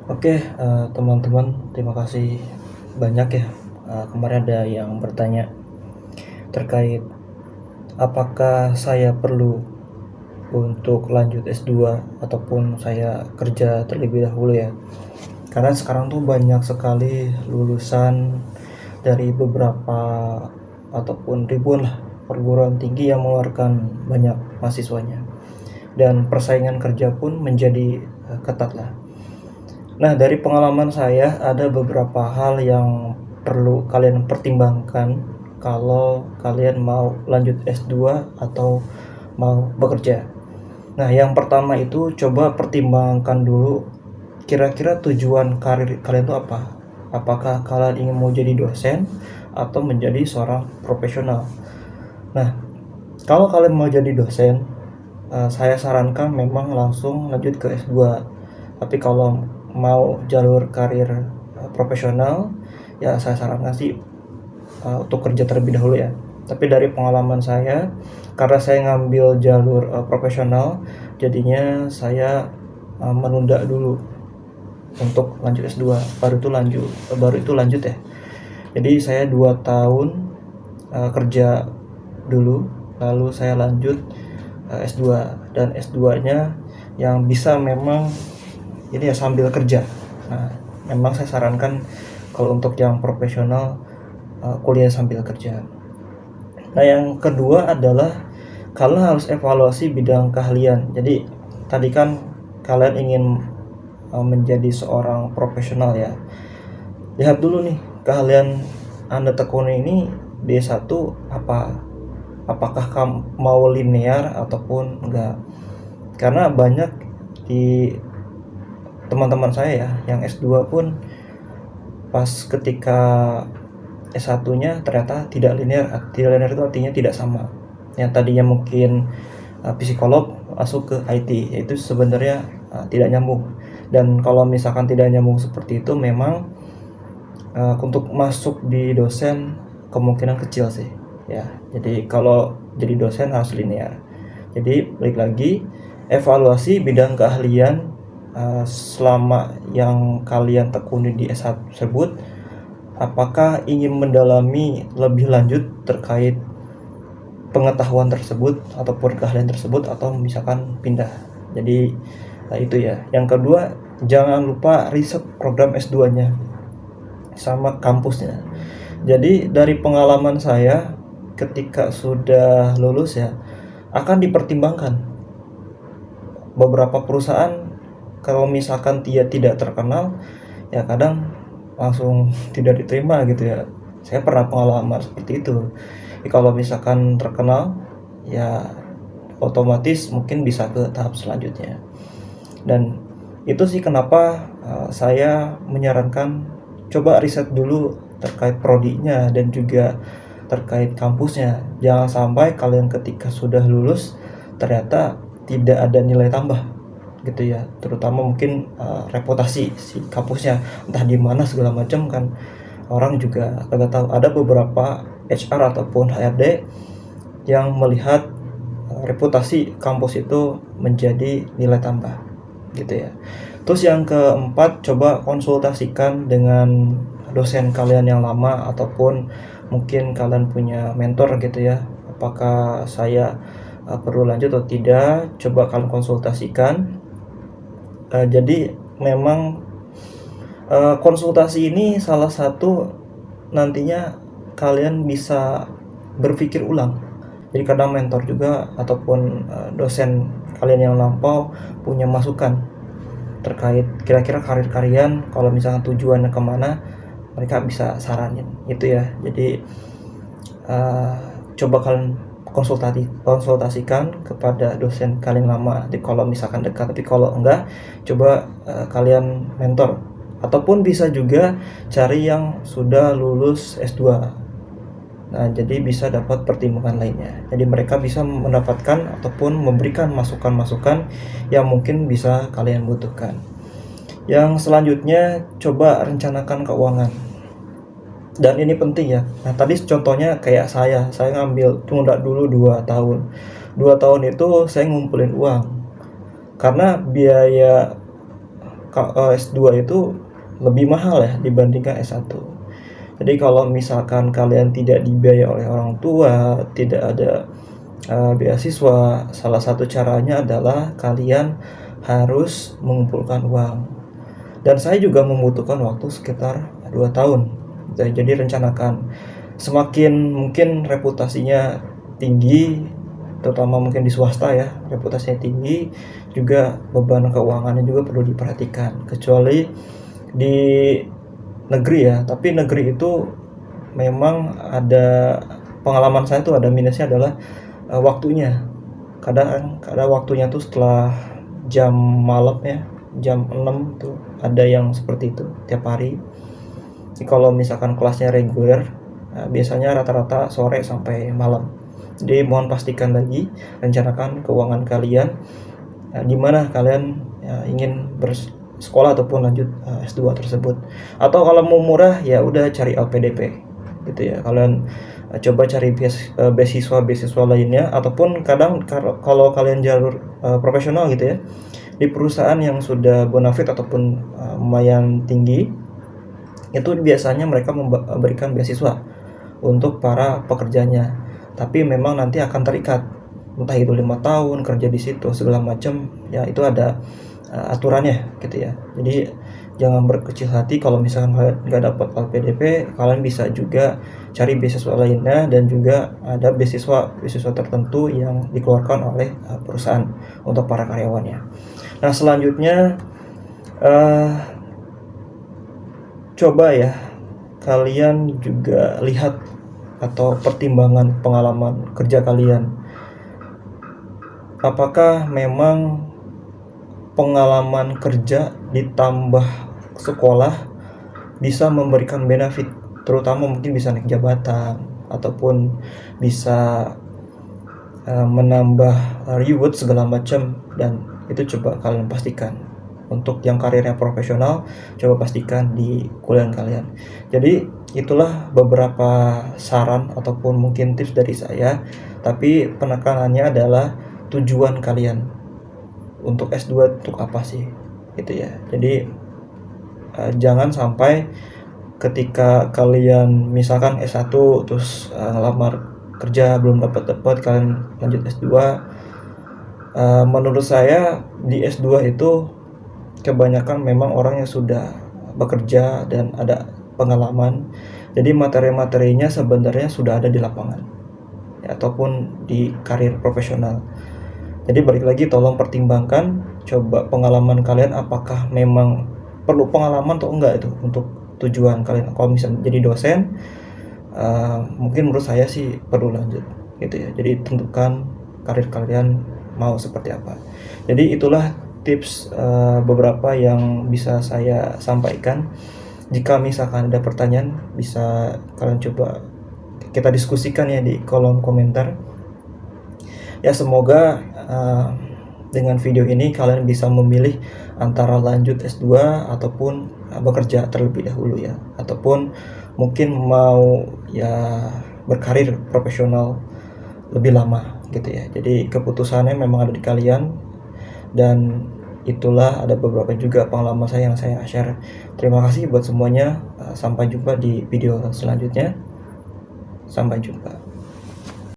Oke, teman-teman, terima kasih banyak ya. Kemarin ada yang bertanya terkait apakah saya perlu untuk lanjut S2 ataupun saya kerja terlebih dahulu ya. Karena sekarang tuh banyak sekali lulusan dari beberapa ataupun ribuan lah perguruan tinggi yang mengeluarkan banyak mahasiswanya. Dan persaingan kerja pun menjadi ketat lah. Nah, dari pengalaman saya ada beberapa hal yang perlu kalian pertimbangkan kalau kalian mau lanjut S2 atau mau bekerja. Nah, yang pertama itu coba pertimbangkan dulu kira-kira tujuan karir kalian itu apa. Apakah kalian ingin mau jadi dosen atau menjadi seorang profesional. Nah, kalau kalian mau jadi dosen, saya sarankan memang langsung lanjut ke S2. Tapi kalau mau jalur karir profesional, ya saya sarankan sih untuk kerja terlebih dahulu ya. Tapi dari pengalaman saya, karena saya ngambil jalur profesional, jadinya saya menunda dulu untuk lanjut S2, baru itu lanjut ya. Jadi saya 2 tahun kerja dulu, lalu saya lanjut S2, dan S2-nya yang bisa memang ini ya sambil kerja. Nah, memang saya sarankan kalau untuk yang profesional kuliah sambil kerja. Nah, yang kedua adalah kalian harus evaluasi bidang keahlian. Jadi tadi kan kalian ingin menjadi seorang profesional ya. Lihat dulu nih keahlian Anda tekuni ini D1 apa? Apakah kamu mau linear ataupun enggak? Karena banyak di teman-teman saya ya yang S2 pun pas ketika S1-nya ternyata tidak linear. Tidak linear itu artinya tidak sama. Yang tadinya mungkin psikolog masuk ke IT, itu sebenarnya tidak nyambung. Dan kalau misalkan tidak nyambung seperti itu, memang untuk masuk di dosen kemungkinan kecil sih ya. Jadi kalau jadi dosen harus linear. Jadi balik lagi, evaluasi bidang keahlian selama yang kalian tekuni di S1 tersebut, apakah ingin mendalami lebih lanjut terkait pengetahuan tersebut ataupun keahlian tersebut, atau misalkan pindah. Jadi itu ya. Yang kedua, jangan lupa riset program S2-nya sama kampusnya. Jadi dari pengalaman saya ketika sudah lulus ya, akan dipertimbangkan beberapa perusahaan. Kalau misalkan dia tidak terkenal, ya kadang langsung tidak diterima gitu ya. Saya pernah pengalaman seperti itu. Jadi kalau misalkan terkenal, ya otomatis mungkin bisa ke tahap selanjutnya. Dan itu sih kenapa saya menyarankan coba riset dulu terkait prodinya dan juga terkait kampusnya. Jangan sampai kalian ketika sudah lulus ternyata tidak ada nilai tambah gitu ya, terutama mungkin reputasi si kampusnya entah di mana segala macam kan, orang juga agak tahu. Ada beberapa HR ataupun HRD yang melihat reputasi kampus itu menjadi nilai tambah gitu ya. Terus yang keempat, coba konsultasikan dengan dosen kalian yang lama ataupun mungkin kalian punya mentor gitu ya. Apakah saya perlu lanjut atau tidak? Coba kalian konsultasikan. Jadi memang konsultasi ini salah satu nantinya kalian bisa berpikir ulang. Jadi kadang mentor juga ataupun dosen kalian yang lampau punya masukan terkait kira-kira karir kalian, kalau misalnya tujuannya kemana, mereka bisa saranin itu ya. Jadi coba kalian konsultasikan kepada dosen kalian lama kalau misalkan dekat. Tapi kalau enggak, coba kalian mentor, ataupun bisa juga cari yang sudah lulus S2. Nah, jadi bisa dapat pertimbangan lainnya. Jadi mereka bisa mendapatkan ataupun memberikan masukan-masukan yang mungkin bisa kalian butuhkan. Yang selanjutnya, coba rencanakan keuangan. Dan ini penting ya. Nah, tadi contohnya kayak saya ngambil tunda dulu 2 tahun. 2 tahun itu saya ngumpulin uang. Karena biaya S2 itu lebih mahal ya dibandingkan S1. Jadi kalau misalkan kalian tidak dibiayai oleh orang tua, tidak ada beasiswa, salah satu caranya adalah kalian harus mengumpulkan uang. Dan saya juga membutuhkan waktu sekitar 2 tahun. Jadi rencanakan, semakin mungkin reputasinya tinggi, terutama mungkin di swasta ya, reputasinya tinggi, juga beban keuangannya juga perlu diperhatikan. Kecuali di negeri ya, tapi negeri itu memang ada, pengalaman saya tuh ada minusnya adalah waktunya. Kadang waktunya tuh setelah jam malam ya, jam 6 tuh ada yang seperti itu tiap hari. Jadi kalau misalkan kelasnya reguler, biasanya rata-rata sore sampai malam. Jadi mohon pastikan lagi, rencanakan keuangan kalian, di mana kalian ingin bersekolah ataupun lanjut S2 tersebut. Atau kalau mau murah ya udah cari LPDP gitu ya. Kalian coba cari beasiswa lainnya, ataupun kadang kalau kalian jalur profesional gitu ya, di perusahaan yang sudah bonafit ataupun lumayan tinggi, itu biasanya mereka memberikan beasiswa untuk para pekerjanya. Tapi memang nanti akan terikat, entah itu 5 tahun kerja di situ segala macam ya, itu ada aturannya gitu ya. Jadi jangan berkecil hati kalau misalkan kalian nggak dapat LPDP, kalian bisa juga cari beasiswa lainnya, dan juga ada beasiswa tertentu yang dikeluarkan oleh perusahaan untuk para karyawannya. Nah selanjutnya coba ya kalian juga lihat atau pertimbangan pengalaman kerja kalian. Apakah memang pengalaman kerja ditambah sekolah bisa memberikan benefit, terutama mungkin bisa naik jabatan ataupun bisa menambah reward segala macam, dan itu coba kalian pastikan. Untuk yang karirnya profesional, coba pastikan di kuliah kalian. Jadi itulah beberapa saran ataupun mungkin tips dari saya, tapi penekanannya adalah tujuan kalian untuk S2 untuk apa sih gitu ya. Jadi jangan sampai ketika kalian misalkan S1 terus ngelamar kerja belum dapat kalian lanjut S2. Menurut saya di S2 itu kebanyakan memang orang yang sudah bekerja dan ada pengalaman, jadi materi-materinya sebenarnya sudah ada di lapangan ya, ataupun di karir profesional. Jadi balik lagi, tolong pertimbangkan, coba pengalaman kalian apakah memang perlu pengalaman atau enggak itu untuk tujuan kalian. Kalau misalnya jadi dosen, mungkin menurut saya sih perlu lanjut gitu ya. Jadi tentukan karir kalian mau seperti apa. Jadi itulah tips beberapa yang bisa saya sampaikan. Jika misalkan ada pertanyaan, bisa kalian coba kita diskusikan ya di kolom komentar. Ya semoga dengan video ini kalian bisa memilih antara lanjut S2 ataupun bekerja terlebih dahulu ya, ataupun mungkin mau ya berkarir profesional lebih lama gitu ya. Jadi keputusannya memang ada di kalian, dan itulah ada beberapa juga pengalaman saya yang saya share. Terima kasih buat semuanya. Sampai jumpa di video selanjutnya. Sampai jumpa.